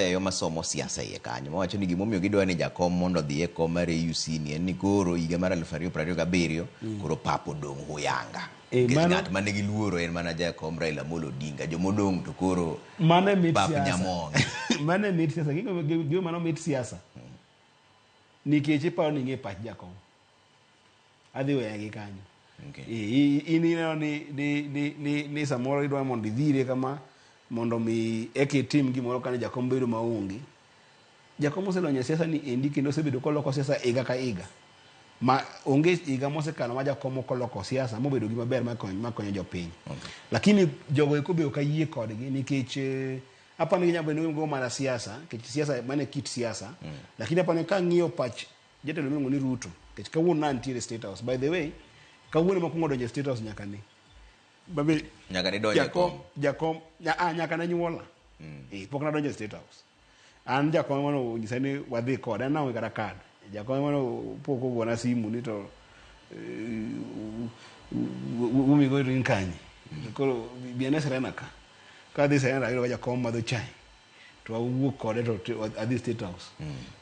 yo masomo siasa iye kanyo mawacho ni gimomiyo gidwa ni jakom mondo odhi e kom mar AUC ni en ni koro higa mar 2027 koro papo dong' huyanga. Ng'at mane giluoro en mana jakom Raila Amolo Odinga, jomodong' to koro pap Nyamongi. Mane mit siasa, gima mano mit siasa. Nikech iparo ni ng'e pach jakom. Adhi weya gi kanyo. Inino ni samoro idwa mondo idhire kama mondo mi eke tim gimoro kane jakom bedo maonge. Jakom oselonyo siasa ni endi kendo osebedo koloko siasa iga ka iga. Ma onge iga mosekalo ma jakom koloko siasa mobedo gima ber makonyo jopiny. Lakini jogo eko be ok ayie kodgi nikech apani ginya bedo ngo mana siasa, nikech siasa mane kit siasa, lakini apani ka ng'iyo pach jatelo miluongo ni Ruto, nikech kawuono nantiere State House. By the way, kawuono mokwongo donjo State House nyaka ni. Babe nyaka ni donjo jakom nyaka na nyuola. Pok na donjo State House. An jakom mano nyisa ni wadhi kod an nawe kata kad. Jakom mano pok ogona simu ni to umi go rin kanyi. Koro biana serena ka. Ka dhi serena iro jakom madho chai. To awuok kode to adhi State House.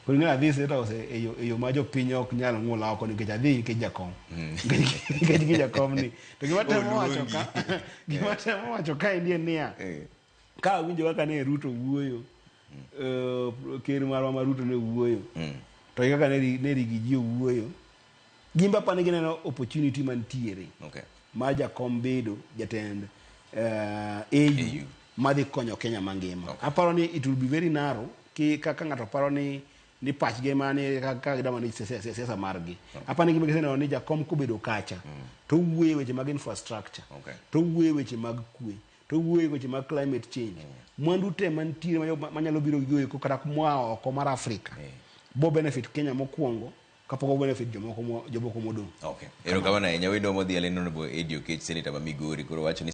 Koro ng'e adhi State House e yo ma jopiny ok nyal ng'ula oko nikech adhi nikech jakom. Nikech jakom ni. To gima temo wacho ka endi niya. Ka awinjo kaka ne Ruto wuoyo, ker marwa ma Ruto ne wuoyo. To kaka ne Rigiji wuoyo. Gimba pane gineno opportunity mantiere. Ma jakom bedo jatend AU. Madhi konyo Kenya mangima. Aparo ni it will be very narrow ki kaka ng'ato paro ni pach ge mane kaka gidama ni siasa margi. Apani gima giseno ni jakom kobedo kacha. To wuoye weche mag infrastructure. To wuoye weche mag kwe. To wuoye weche mag climate change. Mwandu te mantiere manyalo biro gigo ko kata kumwa oko mar Afrika. Bo benefit Kenya mokwongo kapoko benefit jomoko modong'. Erokamano ahinya wendo modhi alendo Eddie Oketch, Senator ma Migori, koro wacho ni